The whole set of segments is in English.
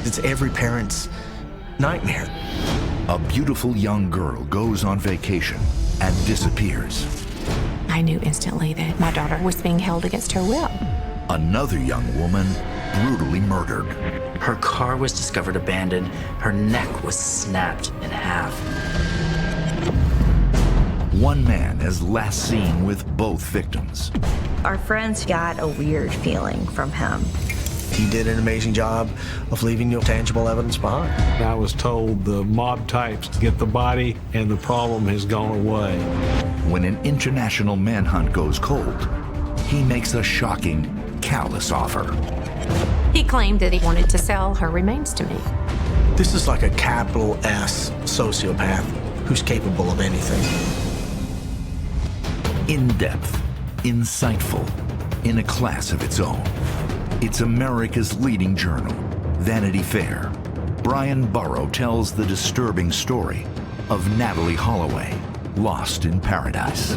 It's every parent's nightmare. A beautiful young girl goes on vacation and disappears. I knew instantly that my daughter was being held against her will. Another young woman brutally murdered. Her car was discovered abandoned. Her neck was snapped in half. One man is last seen with both victims. Our friends got a weird feeling from him. He did an amazing job of leaving no tangible evidence behind. I was told the mob types get the body and the problem has gone away. When an international manhunt goes cold, he makes a shocking, callous offer. He claimed that he wanted to sell her remains to me. This is like a capital S sociopath who's capable of anything. In-depth, insightful, in a class of its own. It's America's leading journal, Vanity Fair. Brian Burrow tells the disturbing story of Natalie Holloway, lost in paradise.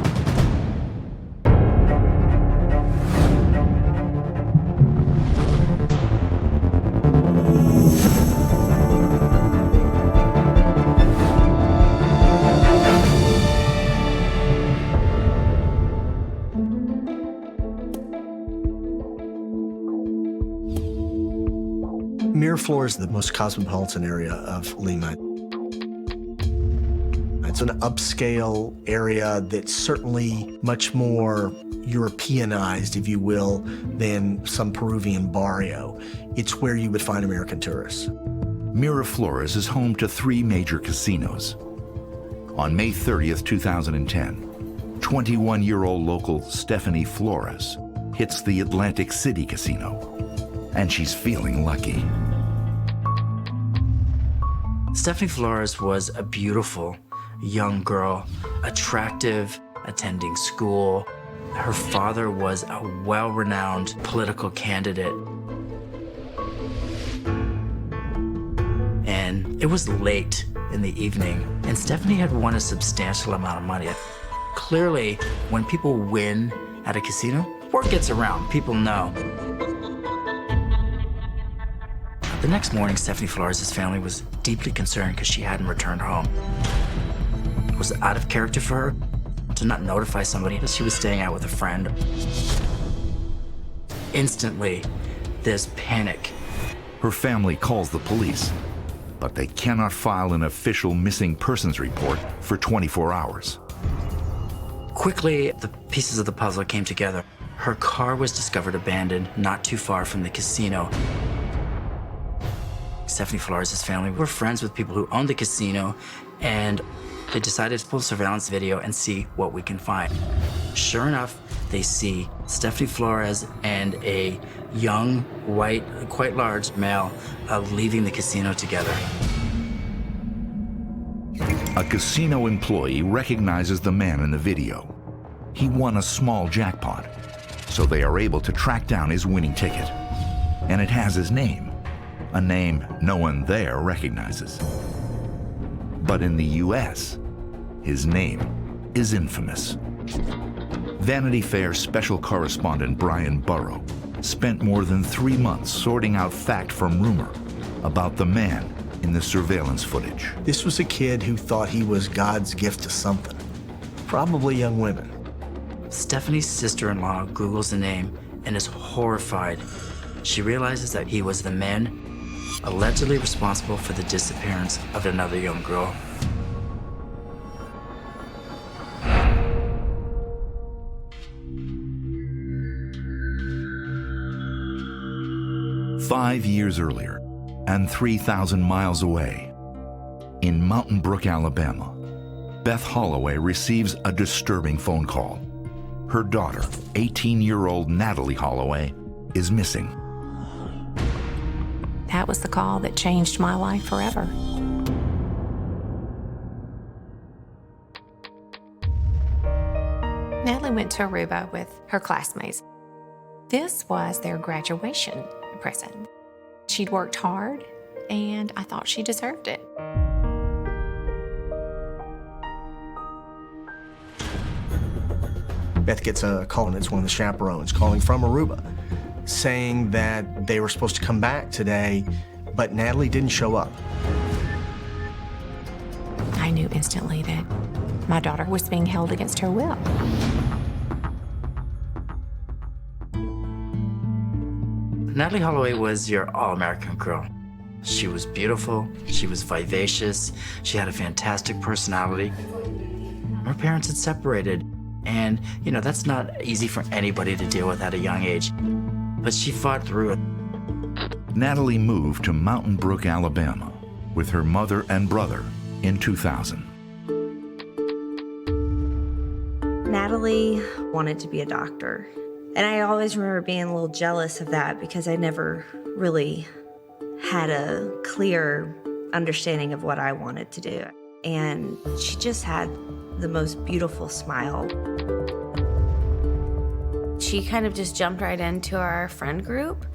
Miraflores is the most cosmopolitan area of Lima. It's an upscale area that's certainly much more Europeanized, if you will, than some Peruvian barrio. It's where you would find American tourists. Miraflores is home to 3 major casinos. On May 30th, 2010, 21-year-old local Stephanie Flores hits the Atlantic City Casino, and she's feeling lucky. Stephanie Flores was a beautiful young girl, attractive, attending school. Her father was a well-renowned political candidate. And it was late in the evening, and Stephanie had won a substantial amount of money. Clearly, when people win at a casino, word gets around, people know. The next morning, Stephanie Flores' family was deeply concerned because she hadn't returned home. It was out of character for her to not notify somebody that she was staying out with a friend. Instantly, there's panic. Her family calls the police, but they cannot file an official missing persons report for 24 hours. Quickly, the pieces of the puzzle came together. Her car was discovered abandoned not too far from the casino. Stephanie Flores' family were friends with people who owned the casino, and they decided to pull surveillance video and see what we can find. Sure enough, they see Stephanie Flores and a young, white, quite large male leaving the casino together. A casino employee recognizes the man in the video. He won a small jackpot, so they are able to track down his winning ticket. And it has his name, a name no one there recognizes. But in the US, his name is infamous. Vanity Fair special correspondent Brian Burrow spent more than 3 months sorting out fact from rumor about the man in the surveillance footage. This was a kid who thought he was God's gift to something, probably young women. Stephanie's sister-in-law Googles the name and is horrified. She realizes that he was the man allegedly responsible for the disappearance of another young girl. "5 years earlier, and 3,000 miles away, in Mountain Brook, Alabama, Beth Holloway receives a disturbing phone call. Her daughter, 18-year-old Natalie Holloway, is missing. That was the call that changed my life forever. Natalie went to Aruba with her classmates. This was their graduation present. She'd worked hard, and I thought she deserved it. Beth gets a call, and it's one of the chaperones calling from Aruba, saying that they were supposed to come back today, but Natalie didn't show up. I knew instantly that my daughter was being held against her will. Natalie Holloway was your all-American girl. She was beautiful, she was vivacious, she had a fantastic personality. Her parents had separated, and that's not easy for anybody to deal with at a young age. But she fought through it. Natalie moved to Mountain Brook, Alabama, with her mother and brother in 2000. Natalie wanted to be a doctor. And I always remember being a little jealous of that because I never really had a clear understanding of what I wanted to do. And she just had the most beautiful smile. She kind of just jumped right into our friend group,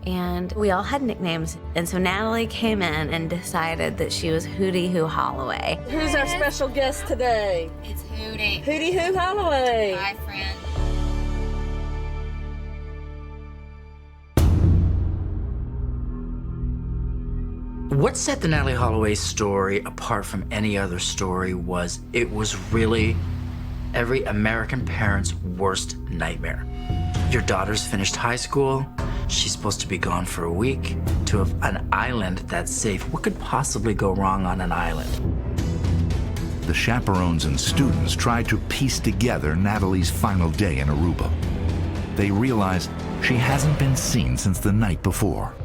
and we all had nicknames. And so Natalie came in and decided that she was Hootie Hoo Holloway. Who's our special guest today? It's Hootie. Hootie Hoo Holloway. Hi, friend. What set the Natalie Holloway story apart from any other story was it was really every American parent's worst nightmare. Your daughter's finished high school, she's supposed to be gone for a week to an island that's safe. What could possibly go wrong on an island? The chaperones and students tried to piece together Natalie's final day in Aruba. They realized she hasn't been seen since the night before.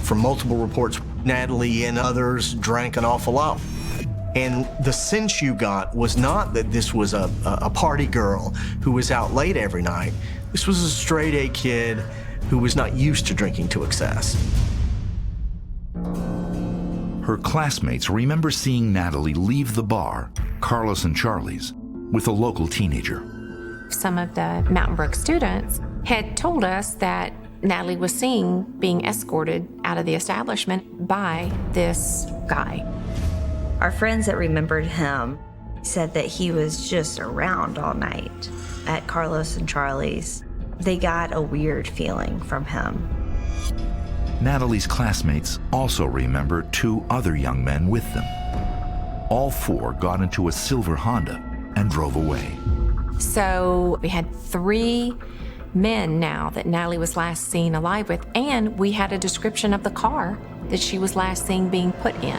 From multiple reports, Natalie and others drank an awful lot. And the sense you got was not that this was a party girl who was out late every night. This was a straight-A kid who was not used to drinking to excess. Her classmates remember seeing Natalie leave the bar, Carlos and Charlie's, with a local teenager. Some of the Mountain Brook students had told us that Natalie was seen being escorted out of the establishment by this guy. Our friends that remembered him said that he was just around all night at Carlos and Charlie's. They got a weird feeling from him. Natalie's classmates also remember two other young men with them. All four got into a silver Honda and drove away. So we had 3 men now that Natalie was last seen alive with, and we had a description of the car that she was last seen being put in.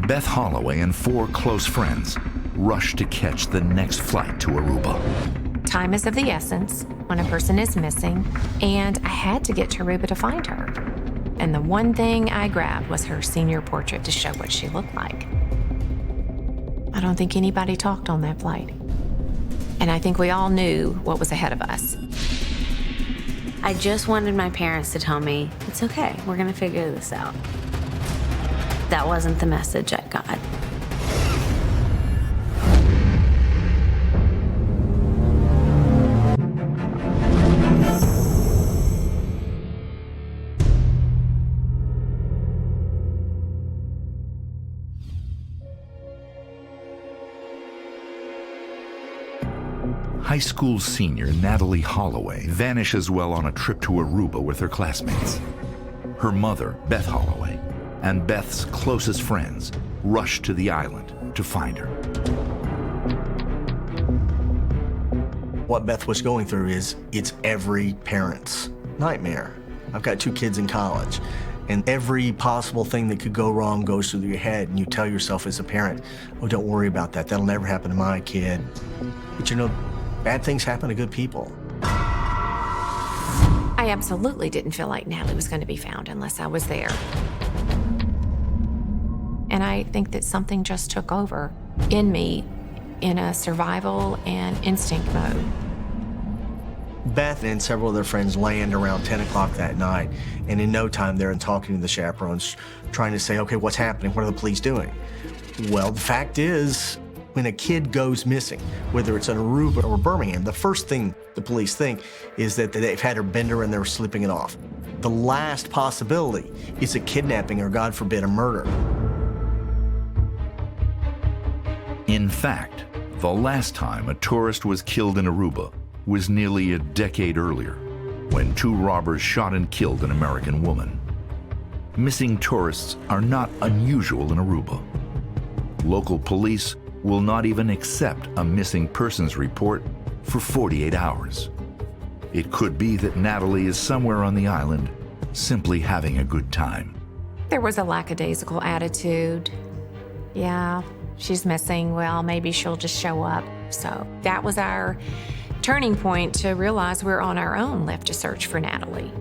Beth Holloway and 4 close friends rushed to catch the next flight to Aruba. Time is of the essence when a person is missing, and I had to get to Aruba to find her. And the one thing I grabbed was her senior portrait to show what she looked like. I don't think anybody talked on that flight. And I think we all knew what was ahead of us. I just wanted my parents to tell me, it's okay, we're gonna figure this out. That wasn't the message I got. High school senior Natalie Holloway vanishes while on a trip to Aruba with her classmates. Her mother, Beth Holloway, and Beth's closest friends rush to the island to find her. What Beth was going through is, it's every parent's nightmare. I've got 2 kids in college, and every possible thing that could go wrong goes through your head, and you tell yourself as a parent, oh, don't worry about that. That'll never happen to my kid. But bad things happen to good people. I absolutely didn't feel like Natalie was going to be found unless I was there. And I think that something just took over in me in a survival and instinct mode. Beth and several of their friends land around 10 o'clock that night, and in no time they're talking to the chaperones, trying to say, okay, what's happening? What are the police doing? Well, the fact is, when a kid goes missing, whether it's in Aruba or Birmingham, the first thing the police think is that they've had her bender and they're slipping it off. The last possibility is a kidnapping or, God forbid, a murder. In fact, The last time a tourist was killed in Aruba was nearly a decade earlier, when 2 robbers shot and killed an American woman. Missing tourists are not unusual in Aruba. Local police will not even accept a missing persons report for 48 hours. It could be that Natalie is somewhere on the island, simply having a good time. There was a lackadaisical attitude. Yeah, she's missing. Well, maybe she'll just show up. So that was our turning point to realize we're on our own left to search for Natalie.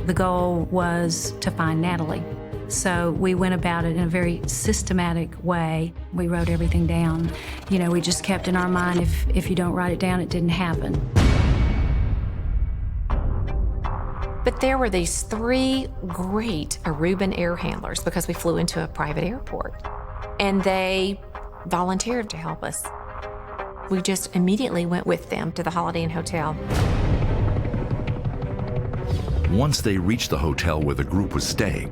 The goal was to find Natalie. So we went about it in a very systematic way. We wrote everything down. You know, we just kept in our mind, if you don't write it down, it didn't happen. But there were these 3 great Aruban air handlers because we flew into a private airport, and they volunteered to help us. We just immediately went with them to the Holiday Inn Hotel. Once they reached the hotel where the group was staying,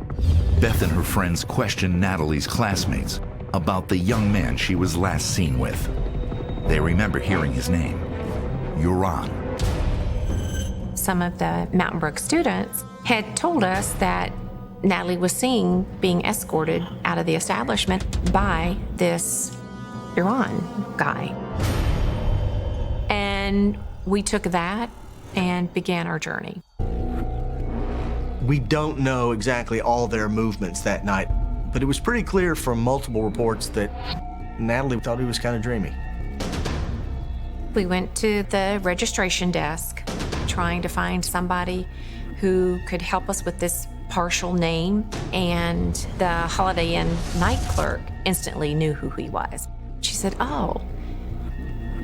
Beth and her friends questioned Natalie's classmates about the young man she was last seen with. They remember hearing his name, Yoran. Some of the Mountain Brook students had told us that Natalie was seen being escorted out of the establishment by this Yoran guy. And we took that and began our journey. We don't know exactly all their movements that night, but it was pretty clear from multiple reports that Natalie thought he was kind of dreamy. We went to the registration desk trying to find somebody who could help us with this partial name, and the Holiday Inn night clerk instantly knew who he was. She said, "Oh,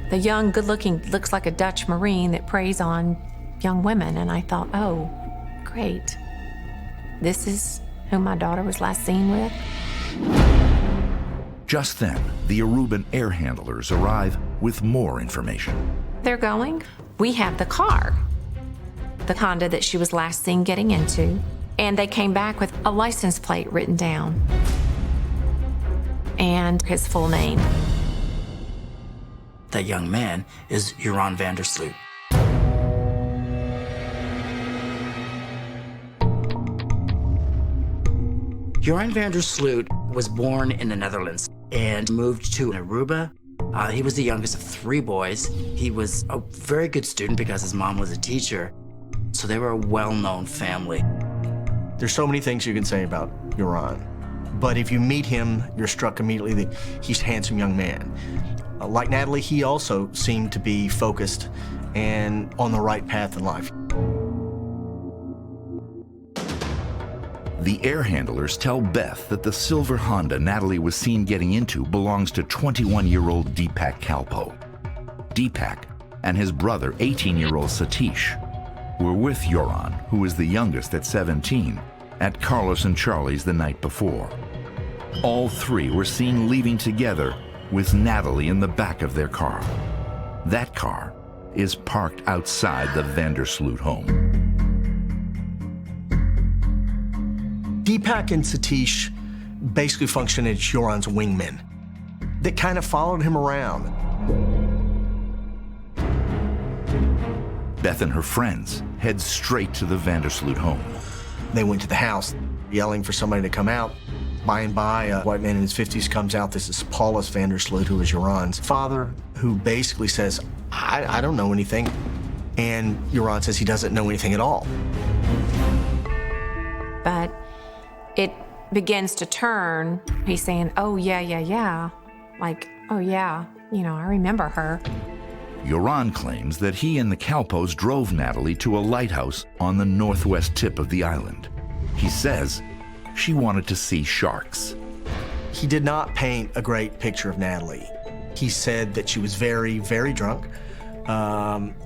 the young, good-looking, looks like a Dutch Marine that preys on young women." And I thought, oh, great. This is who my daughter was last seen with? Just then, the Aruban air handlers arrive with more information. They're going. We have the car, the Honda that she was last seen getting into, and they came back with a license plate written down and his full name. That young man is Yoran van der Sloot. Yoran van der Sloot was born in the Netherlands and moved to Aruba. He was the youngest of 3 boys. He was a very good student because his mom was a teacher, so they were a well-known family. There's so many things you can say about Yoran, but if you meet him, you're struck immediately that he's a handsome young man. Like Natalie, he also seemed to be focused and on the right path in life. The air handlers tell Beth that the silver Honda Natalie was seen getting into belongs to 21-year-old Deepak Kalpo. Deepak and his brother, 18-year-old Satish, were with Yoran, who was the youngest at 17, at Carlos and Charlie's the night before. All 3 were seen leaving together with Natalie in the back of their car. That car is parked outside the van der Sloot home. Deepak and Satish basically functioned as Yoran's wingmen that kind of followed him around. Beth and her friends head straight to the van der Sloot home. They went to the house, yelling for somebody to come out. By and by, a white man in his 50s comes out. This is Callous van der Sloot, who is Yoran's father, who basically says, I don't know anything. And Yoran says he doesn't know anything at all. But it begins to turn. He's saying, oh, yeah. Like, oh, yeah, I remember her. Yoran claims that he and the Kalpos drove Natalie to a lighthouse on the northwest tip of the island. He says she wanted to see sharks. He did not paint a great picture of Natalie. He said that she was very, very drunk.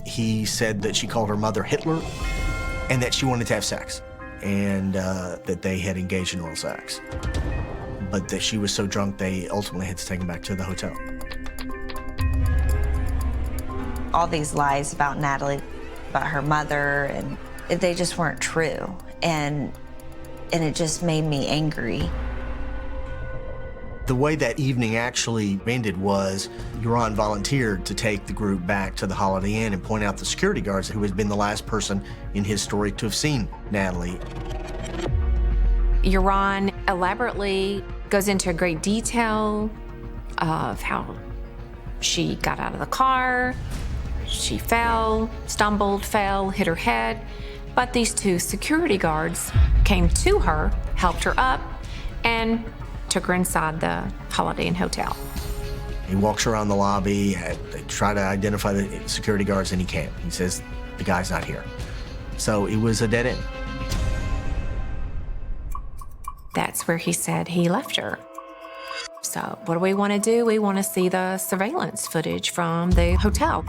He said that she called her mother Hitler and that she wanted to have sex, and that they had engaged in oral sex. But that she was so drunk, they ultimately had to take him back to the hotel. All these lies about Natalie, about her mother, and they just weren't true. And it just made me angry. The way that evening actually ended was Joran volunteered to take the group back to the Holiday Inn and point out the security guards who had been the last person in his story to have seen Natalie. Joran elaborately goes into great detail of how she got out of the car, she fell, stumbled, fell, hit her head, but these two security guards came to her, helped her up, and took her inside the Holiday Inn Hotel. He walks around the lobby, they try to identify the security guards, and he can't. He says, the guy's not here. So it was a dead end. That's where he said he left her. So what do we want to do? We want to see the surveillance footage from the hotel.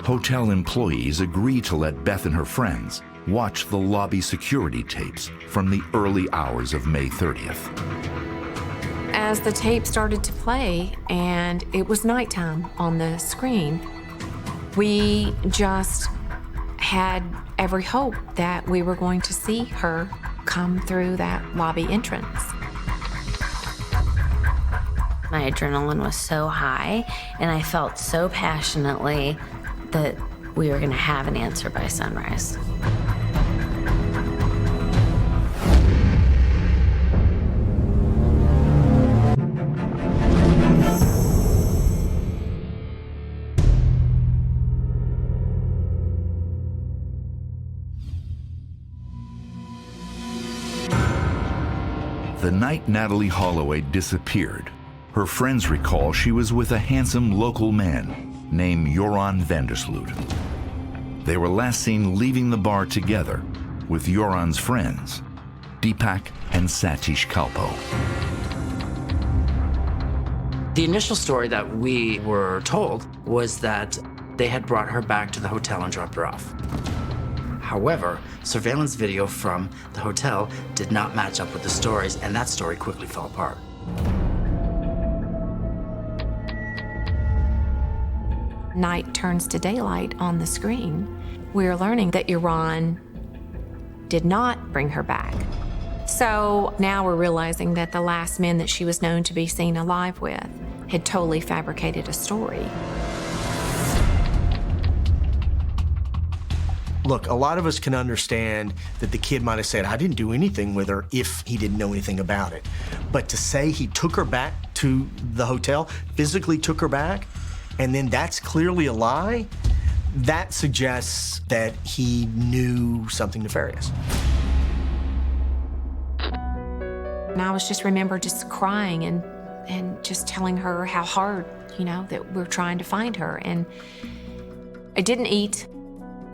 Hotel employees agree to let Beth and her friends watch the lobby security tapes from the early hours of May 30th. As the tape started to play and it was nighttime on the screen, we just had every hope that we were going to see her come through that lobby entrance. My adrenaline was so high, and I felt so passionately that we were going to have an answer by sunrise. The night Natalie Holloway disappeared, her friends recall she was with a handsome local man named Joran Sloot. They were last seen leaving the bar together with Joran's friends, Deepak and Satish Kalpo. The initial story that we were told was that they had brought her back to the hotel and dropped her off. However, surveillance video from the hotel did not match up with the stories, and that story quickly fell apart. Night turns to daylight on the screen. We're learning that Joran did not bring her back. So now we're realizing that the last men that she was known to be seen alive with had totally fabricated a story. Look, a lot of us can understand that the kid might have said, I didn't do anything with her if he didn't know anything about it. But to say he took her back to the hotel, physically took her back, and then that's clearly a lie, that suggests that he knew something nefarious. And I was just remember just crying and just telling her how hard, that we're trying to find her. And I didn't eat.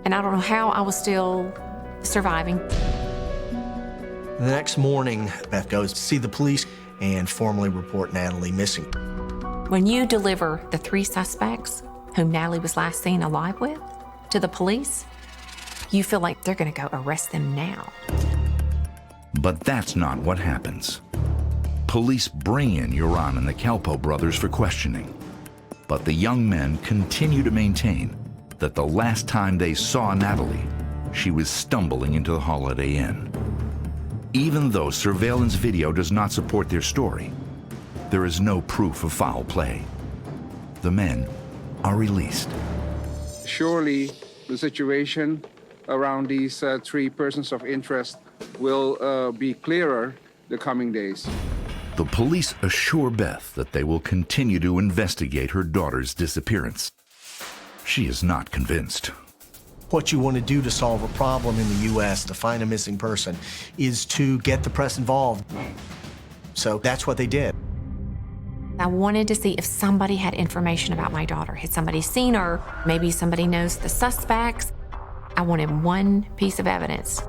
And I don't know how I was still surviving. The next morning, Beth goes to see the police and formally report Natalie missing. When you deliver the 3 suspects whom Natalie was last seen alive with to the police, you feel like they're going to go arrest them now. But that's not what happens. Police bring in Joran and the Kalpo brothers for questioning. But the young men continue to maintain that the last time they saw Natalie, she was stumbling into the Holiday Inn. Even though surveillance video does not support their story, there is no proof of foul play. The men are released. Surely the situation around these 3 persons of interest will be clearer the coming days. The police assure Beth that they will continue to investigate her daughter's disappearance. She is not convinced. What you want to do to solve a problem in the U.S., to find a missing person, is to get the press involved. So that's what they did. I wanted to see if somebody had information about my daughter. Had somebody seen her? Maybe somebody knows the suspects. I wanted one piece of evidence.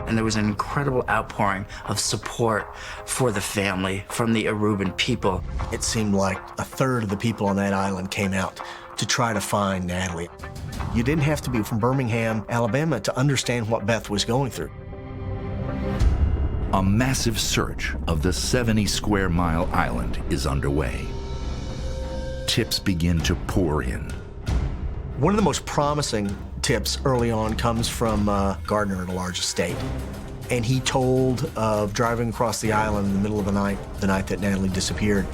And there was an incredible outpouring of support for the family from the Aruban people. It seemed like a third of the people on that island came out to try to find Natalie. You didn't have to be from Birmingham, Alabama to understand what Beth was going through. A massive search of the 70-square-mile island is underway. Tips begin to pour in. One of the most promising tips early on comes from Gardner at a large estate. And he told of driving across the island in the middle of the night that Natalie disappeared,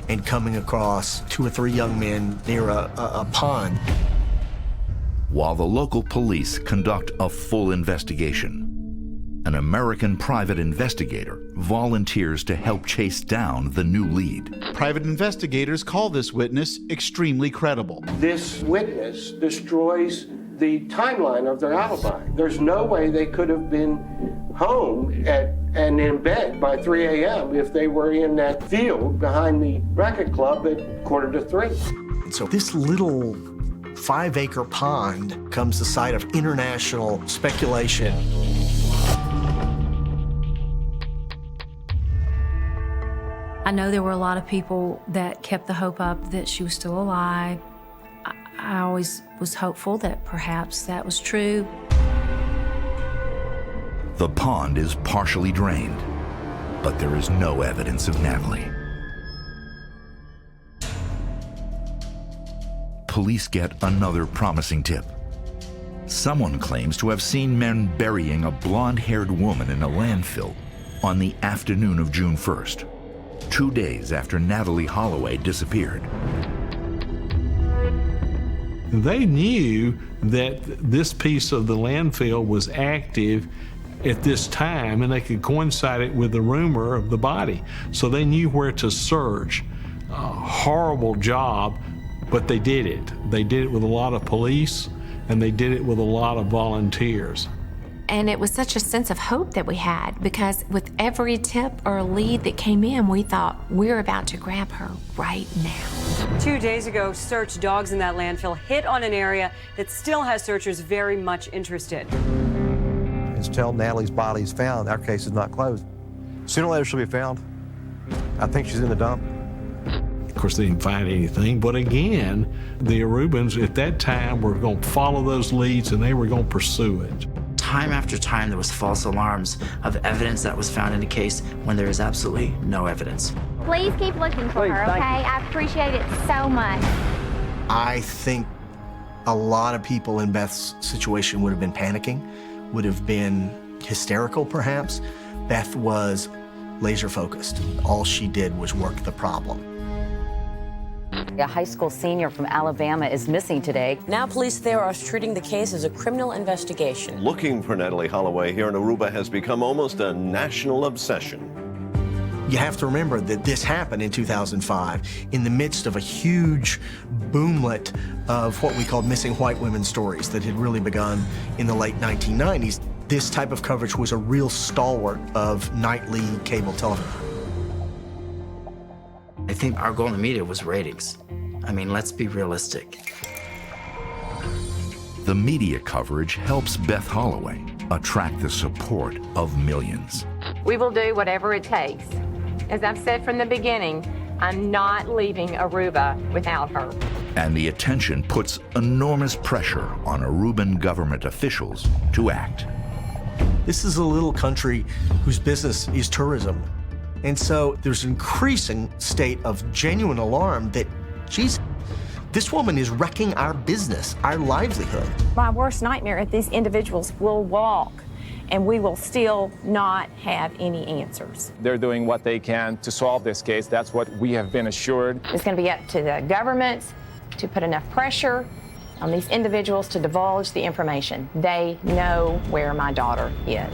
and coming across 2 or 3 young men near a pond. While the local police conduct a full investigation, an American private investigator volunteers to help chase down the new lead. Private investigators call this witness extremely credible. This witness destroys the timeline of their alibi. There's no way they could have been home and in bed by 3 a.m. if they were in that field behind the racket club at 2:45. And so this little 5-acre pond becomes the site of international speculation. I know there were a lot of people that kept the hope up that she was still alive. I always was hopeful that perhaps that was true. The pond is partially drained, but there is no evidence of Natalie. Police get another promising tip. Someone claims to have seen men burying a blonde-haired woman in a landfill on the afternoon of June 1st, 2 days after Natalie Holloway disappeared. They knew that this piece of the landfill was active at this time, and they could coincide it with the rumor of the body. So they knew where to search. Horrible job, but they did it. They did it with a lot of police, and they did it with a lot of volunteers. And it was such a sense of hope that we had, because with every tip or lead that came in, we thought, we're about to grab her right now. 2 days ago, search dogs in that landfill hit on an area that still has searchers very much interested. Until Natalie's body is found, our case is not closed. Sooner or later, she'll be found. I think she's in the dump. Of course, they didn't find anything, but again, the Arubans at that time were going to follow those leads, and they were going to pursue it. Time after time, there was false alarms of evidence that was found in the case when there is absolutely no evidence. Please keep looking for her, okay? I appreciate it so much. I think a lot of people in Beth's situation would have been panicking, would have been hysterical perhaps. Beth was laser focused. All she did was work the problem. A high school senior from Alabama is missing today. Now police there are treating the case as a criminal investigation. Looking for Natalie Holloway here in Aruba has become almost a national obsession. You have to remember that this happened in 2005 in the midst of a huge boomlet of what we called missing white women stories that had really begun in the late 1990s. This type of coverage was a real stalwart of nightly cable television. I think our goal in the media was ratings. I mean, let's be realistic. The media coverage helps Beth Holloway attract the support of millions. We will do whatever it takes. As I've said from the beginning, I'm not leaving Aruba without her. And the attention puts enormous pressure on Aruban government officials to act. This is a little country whose business is tourism. And so there's an increasing state of genuine alarm that, geez, this woman is wrecking our business, our livelihood. My worst nightmare is these individuals will walk and we will still not have any answers. They're doing what they can to solve this case. That's what we have been assured. It's going to be up to the governments to put enough pressure on these individuals to divulge the information. They know where my daughter is.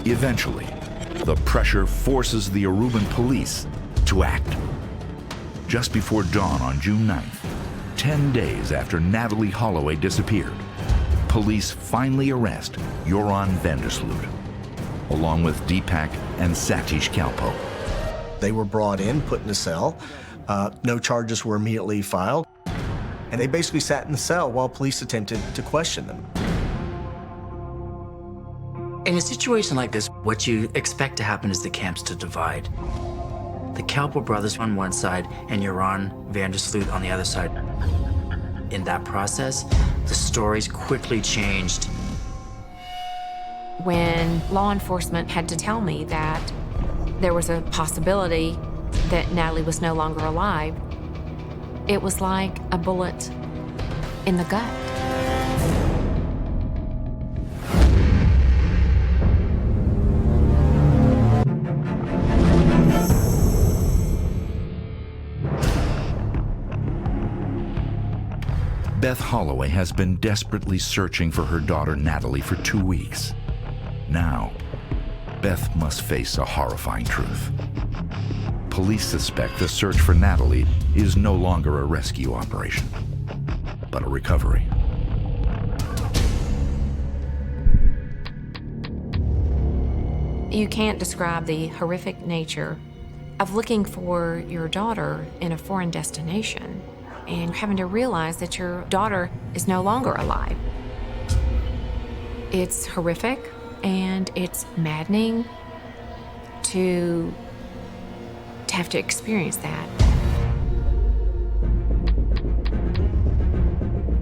Eventually, the pressure forces the Aruban police to act. Just before dawn on June 9th, 10 days after Natalie Holloway disappeared, police finally arrest Joran Vandersloot, along with Deepak and Satish Kalpo. They were brought in, put in a cell. No charges were immediately filed. And they basically sat in the cell while police attempted to question them. In a situation like this, what you expect to happen is the camps to divide. The Kalpo brothers on one side and Joran Vandersloot on the other side. In that process, the stories quickly changed. When law enforcement had to tell me that there was a possibility that Natalie was no longer alive, it was like a bullet in the gut. Beth Holloway has been desperately searching for her daughter Natalie for 2 weeks. Now, Beth must face a horrifying truth. Police suspect the search for Natalie is no longer a rescue operation, but a recovery. You can't describe the horrific nature of looking for your daughter in a foreign destination and having to realize that your daughter is no longer alive. It's horrific and it's maddening to have to experience that.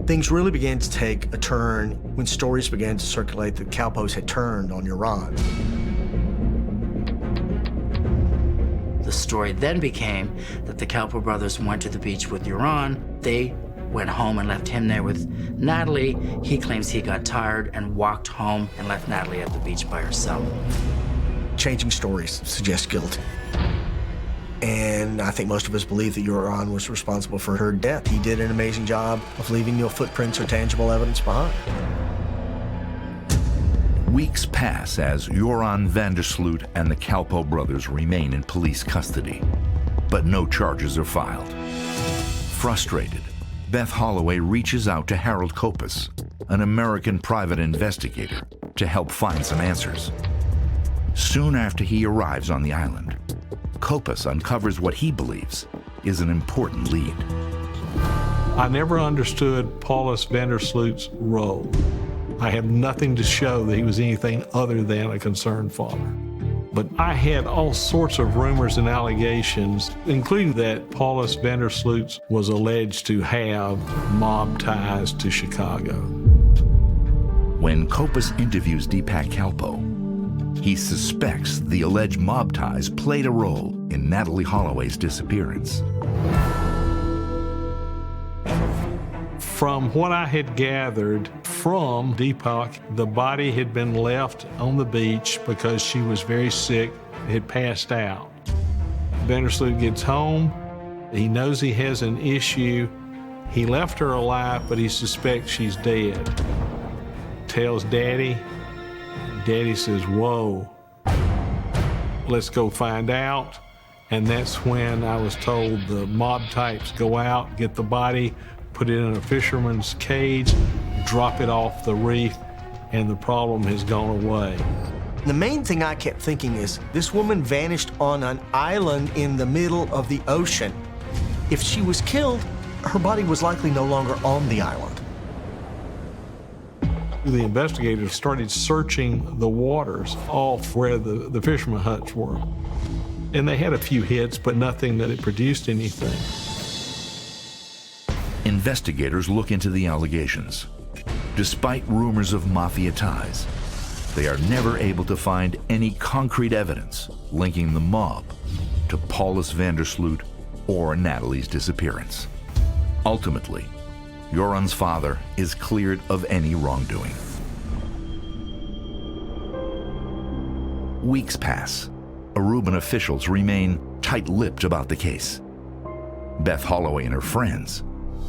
Things really began to take a turn when stories began to circulate that cowpost had turned on Iran. The story then became that the Calpo brothers went to the beach with Iran. They went home and left him there with Natalie. He claims he got tired and walked home and left Natalie at the beach by herself. Changing stories suggest guilt. And I think most of us believe that Iran was responsible for her death. He did an amazing job of leaving no footprints or tangible evidence behind. Weeks pass as Joran van der Sloot and the Calpo brothers remain in police custody, but no charges are filed. Frustrated, Beth Holloway reaches out to Harold Kopis, an American private investigator, to help find some answers. Soon after he arrives on the island, Kopis uncovers what he believes is an important lead. I never understood Paulus van der Sloot's role. I have nothing to show that he was anything other than a concerned father. But I had all sorts of rumors and allegations, including that Paulus van der Sloot was alleged to have mob ties to Chicago. When Kopis interviews Deepak Calpo, he suspects the alleged mob ties played a role in Natalie Holloway's disappearance. From what I had gathered from Deepak, the body had been left on the beach because she was very sick, had passed out. Van der Sloot gets home. He knows he has an issue. He left her alive, but he suspects she's dead. Tells Daddy. Daddy says, whoa, let's go find out. And that's when I was told the mob types go out, get the body, put it in a fisherman's cage, drop it off the reef, and the problem has gone away. The main thing I kept thinking is this woman vanished on an island in the middle of the ocean. If she was killed, her body was likely no longer on the island. The investigators started searching the waters off where the fisherman huts were. And they had a few hits, but nothing that had produced anything. Investigators look into the allegations. Despite rumors of mafia ties, they are never able to find any concrete evidence linking the mob to Paulus van der Sloot or Natalie's disappearance. Ultimately, Joran's father is cleared of any wrongdoing. Weeks pass. Aruban officials remain tight-lipped about the case. Beth Holloway and her friends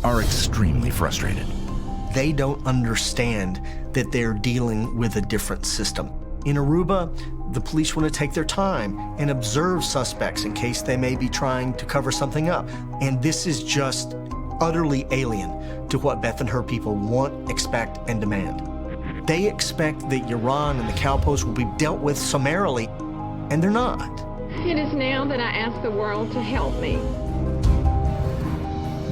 are extremely frustrated. They don't understand that they're dealing with a different system. In Aruba, the police want to take their time and observe suspects in case they may be trying to cover something up. And this is just utterly alien to what Beth and her people want, expect, and demand. They expect that Iran and the Calpos will be dealt with summarily, and they're not. It is now that I ask the world to help me.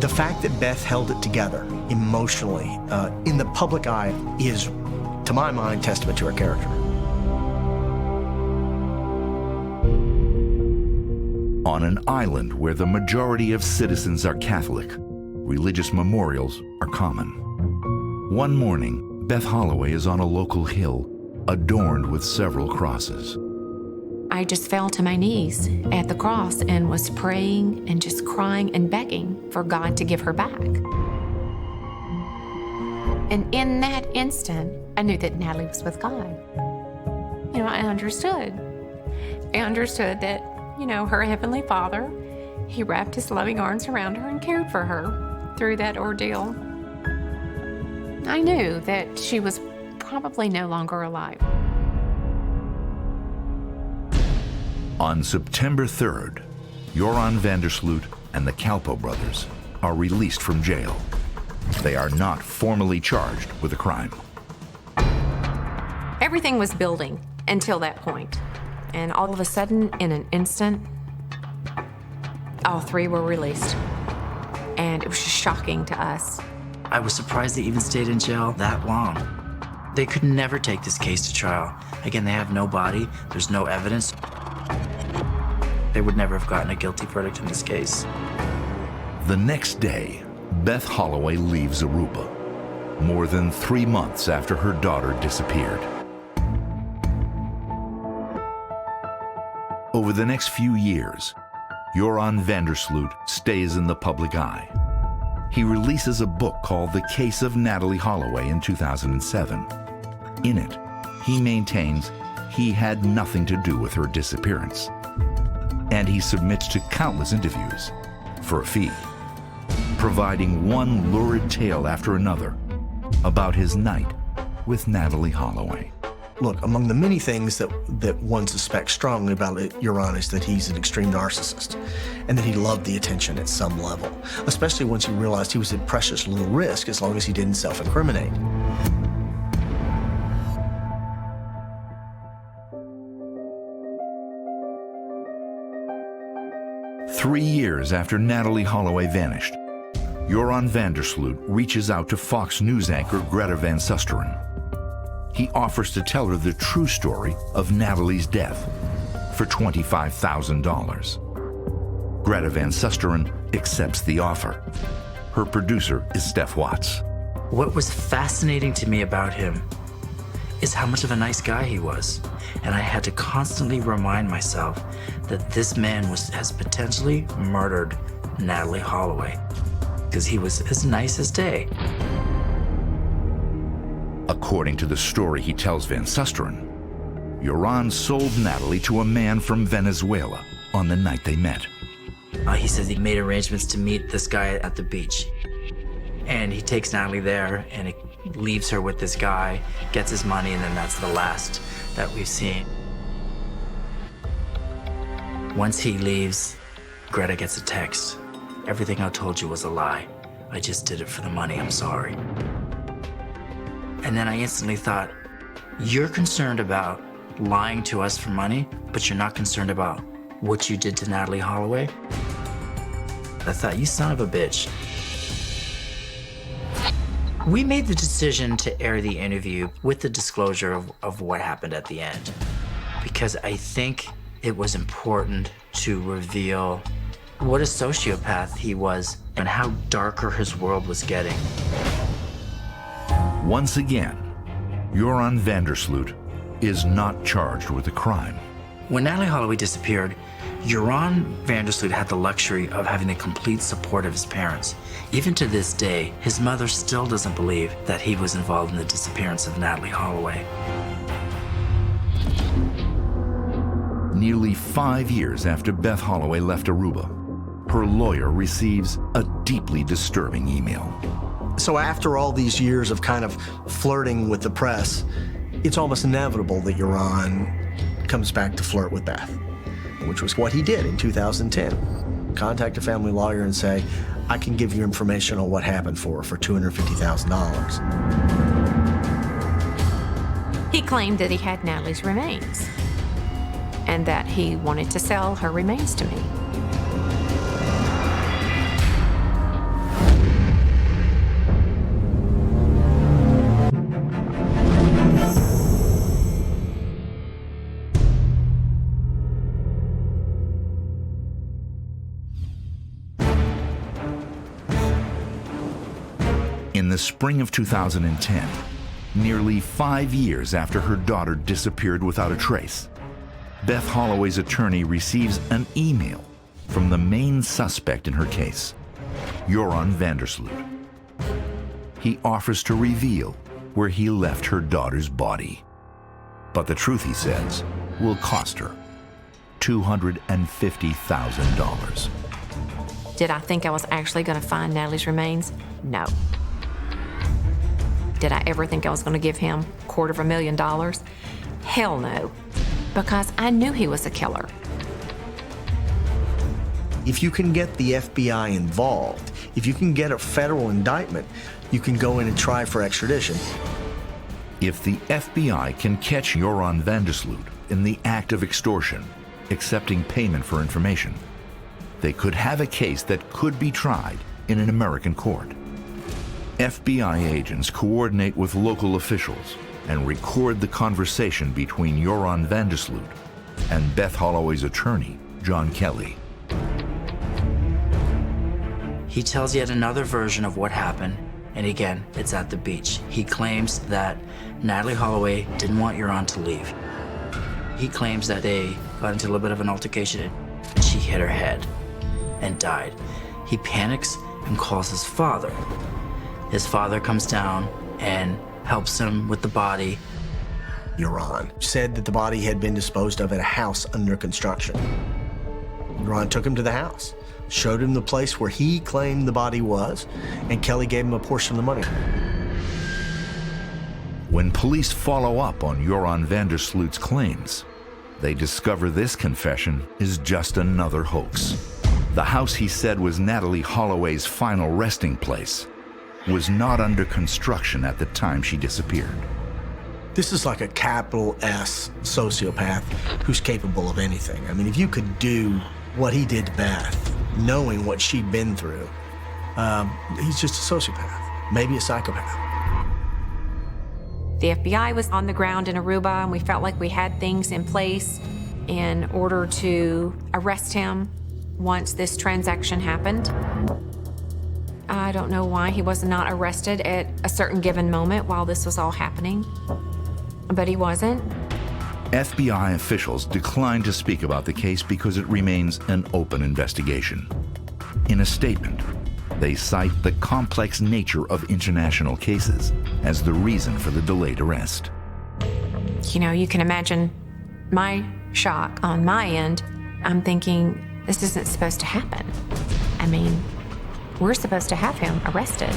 The fact that Beth held it together emotionally in the public eye is, to my mind, testament to her character. On an island where the majority of citizens are Catholic, religious memorials are common. One morning, Beth Holloway is on a local hill adorned with several crosses. I just fell to my knees at the cross and was praying and just crying and begging for God to give her back. And in that instant, I knew that Natalie was with God. You know, I understood. I understood that, you know, her Heavenly Father, He wrapped His loving arms around her and cared for her through that ordeal. I knew that she was probably no longer alive. On September 3rd, Joran van der Sloot and the Kalpo brothers are released from jail. They are not formally charged with a crime. Everything was building until that point. And all of a sudden, in an instant, all three were released. And it was just shocking to us. I was surprised they even stayed in jail that long. They could never take this case to trial. Again, they have no body, there's no evidence. They would never have gotten a guilty verdict in this case. The next day, Beth Holloway leaves Aruba, more than 3 months after her daughter disappeared. Over the next few years, Joran van der Sloot stays in the public eye. He releases a book called The Case of Natalie Holloway in 2007. In it, he maintains he had nothing to do with her disappearance. And he submits to countless interviews for a fee, providing one lurid tale after another about his night with Natalie Holloway. Look, among the many things that one suspects strongly about Joran is that he's an extreme narcissist and that he loved the attention at some level, especially once he realized he was at precious little risk as long as he didn't self-incriminate. Three years after Natalie Holloway vanished, Joran van der Sloot reaches out to Fox News anchor Greta Van Susteren. He offers to tell her the true story of Natalie's death for $25,000. Greta Van Susteren accepts the offer. Her producer is Steph Watts. What was fascinating to me about him is how much of a nice guy he was. And I had to constantly remind myself that this man has potentially murdered Natalie Holloway, because he was as nice as day. According to the story he tells Van Susteren, Joran sold Natalie to a man from Venezuela on the night they met. He says he made arrangements to meet this guy at the beach. And he takes Natalie there and he leaves her with this guy, gets his money, and then that's the last that we've seen. Once he leaves, Greta gets a text. Everything I told you was a lie. I just did it for the money, I'm sorry. And then I instantly thought, you're concerned about lying to us for money, but you're not concerned about what you did to Natalie Holloway? I thought, you son of a bitch. We made the decision to air the interview with the disclosure of what happened at the end, because I think it was important to reveal what a sociopath he was and how darker his world was getting. Once again, Joran van der Sloot is not charged with a crime. When Natalie Holloway disappeared, Joran van der Sloot had the luxury of having the complete support of his parents. Even to this day, his mother still doesn't believe that he was involved in the disappearance of Natalie Holloway. Nearly 5 years after Beth Holloway left Aruba, her lawyer receives a deeply disturbing email. So after all these years of kind of flirting with the press, it's almost inevitable that Joran comes back to flirt with Beth, which was what he did in 2010. Contact a family lawyer and say, I can give you information on what happened for $250,000. He claimed that he had Natalie's remains and that he wanted to sell her remains to me. In the spring of 2010, nearly 5 years after her daughter disappeared without a trace, Beth Holloway's attorney receives an email from the main suspect in her case, Joran van der Sloot. He offers to reveal where he left her daughter's body. But the truth, he says, will cost her $250,000. Did I think I was actually going to find Natalie's remains? No. Did I ever think I was going to give him $250,000? Hell no, because I knew he was a killer. If you can get the FBI involved, if you can get a federal indictment, you can go in and try for extradition. If the FBI can catch Joran van der Sloot in the act of extortion, accepting payment for information, they could have a case that could be tried in an American court. FBI agents coordinate with local officials and record the conversation between Joran van der Sloot and Beth Holloway's attorney, John Kelly. He tells yet another version of what happened, and again, it's at the beach. He claims that Natalie Holloway didn't want Joran to leave. He claims that they got into a little bit of an altercation and she hit her head and died. He panics and calls his father. His father comes down and helps him with the body. Joran said that the body had been disposed of at a house under construction. Joran took him to the house, showed him the place where he claimed the body was, and Kelly gave him a portion of the money. When police follow up on Joran van der Sloot's claims, they discover this confession is just another hoax. The house he said was Natalie Holloway's final resting place was not under construction at the time she disappeared. This is like a capital S sociopath who's capable of anything. I mean, if you could do what he did to Beth, knowing what she'd been through, he's just a sociopath, maybe a psychopath. The FBI was on the ground in Aruba, and we felt like we had things in place in order to arrest him once this transaction happened. I don't know why he was not arrested at a certain given moment while this was all happening, but he wasn't. FBI officials declined to speak about the case because it remains an open investigation. In a statement, they cite the complex nature of international cases as the reason for the delayed arrest. You know, you can imagine my shock on my end. I'm thinking, this isn't supposed to happen. I mean, we're supposed to have him arrested.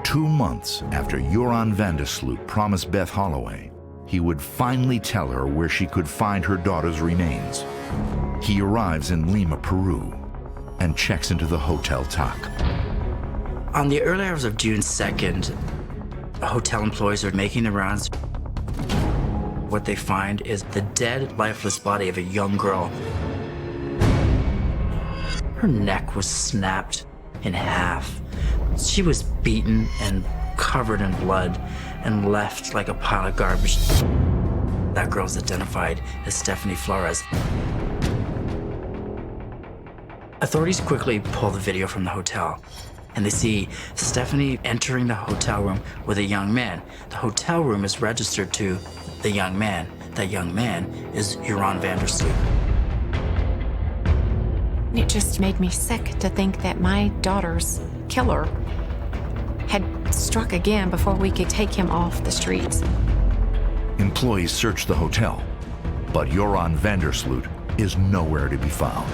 Two months after Joran van der Sloot promised Beth Holloway he would finally tell her where she could find her daughter's remains, he arrives in Lima, Peru, and checks into the Hotel Tac. On the early hours of June 2nd, hotel employees are making the rounds. What they find is the dead, lifeless body of a young girl. Her neck was snapped in half. She was beaten and covered in blood and left like a pile of garbage. That girl's identified as Stephanie Flores. Authorities quickly pull the video from the hotel, and they see Stephanie entering the hotel room with a young man. The hotel room is registered to the young man. That young man is Joran van der Sloot. It just made me sick to think that my daughter's killer had struck again before we could take him off the streets. Employees search the hotel, but Joran van der Sloot is nowhere to be found.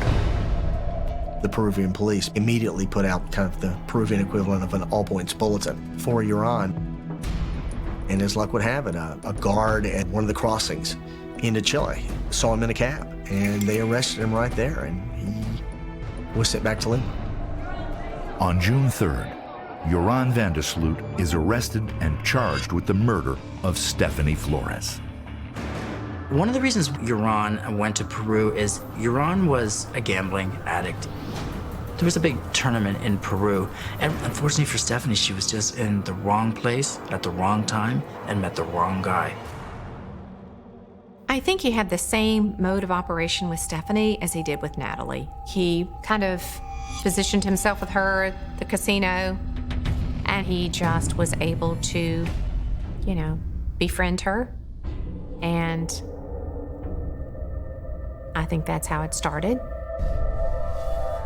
The Peruvian police immediately put out kind of the Peruvian equivalent of an all-points bulletin for Joran. And as luck would have it, a guard at one of the crossings into Chile saw him in a cab, and they arrested him right there, and he was sent back to Lima. On June 3rd, Joran van der Sloot is arrested and charged with the murder of Stephanie Flores. One of the reasons Joran went to Peru is Joran was a gambling addict. There was a big tournament in Peru, and unfortunately for Stephanie, she was just in the wrong place at the wrong time and met the wrong guy. I think he had the same mode of operation with Stephanie as he did with Natalie. He kind of positioned himself with her at the casino, and he just was able to, you know, befriend her. And I think that's how it started.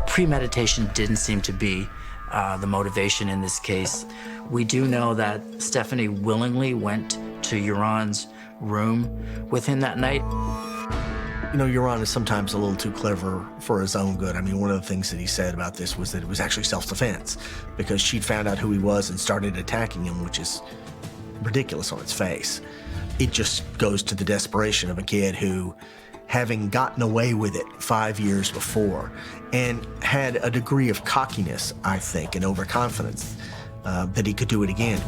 Premeditation didn't seem to be the motivation in this case. We do know that Stephanie willingly went to Joran's room with him that night. You know, Euron is sometimes a little too clever for his own good. I mean, one of the things that he said about this was that it was actually self-defense because she'd found out who he was and started attacking him, which is ridiculous on its face. It just goes to the desperation of a kid who, having gotten away with it 5 years before and had a degree of cockiness, I think, and overconfidence, that he could do it again.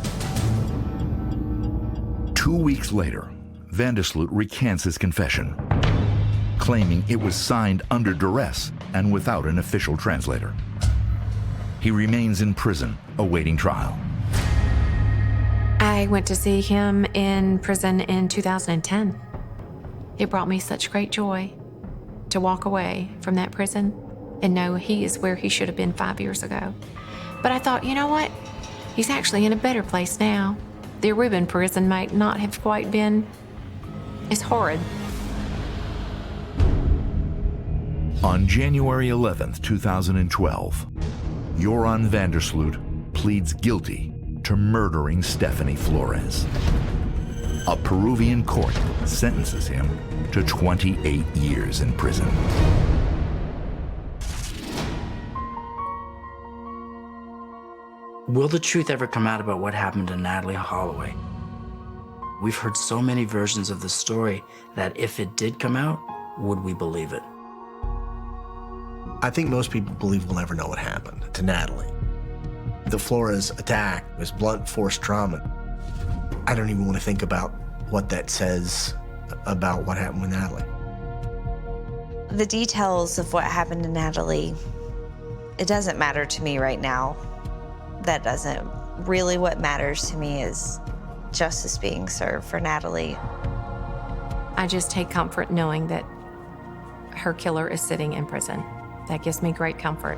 2 weeks later, Vandersloot recants his confession, claiming it was signed under duress and without an official translator. He remains in prison, awaiting trial. I went to see him in prison in 2010. It brought me such great joy to walk away from that prison and know he is where he should have been 5 years ago. But I thought, you know what? He's actually in a better place now. The Aruban prison might not have quite been as horrid. On January 11th, 2012, Joran Vandersloot pleads guilty to murdering Stephanie Flores. A Peruvian court sentences him to 28 years in prison. Will the truth ever come out about what happened to Natalee Holloway? We've heard so many versions of the story that if it did come out, would we believe it? I think most people believe we'll never know what happened to Natalee. The Flores attack was blunt force trauma. I don't even want to think about what that says about what happened with Natalee. The details of what happened to Natalee, it doesn't matter to me right now. That doesn't. Really what matters to me is justice being served for Natalee. I just take comfort knowing that her killer is sitting in prison. That gives me great comfort.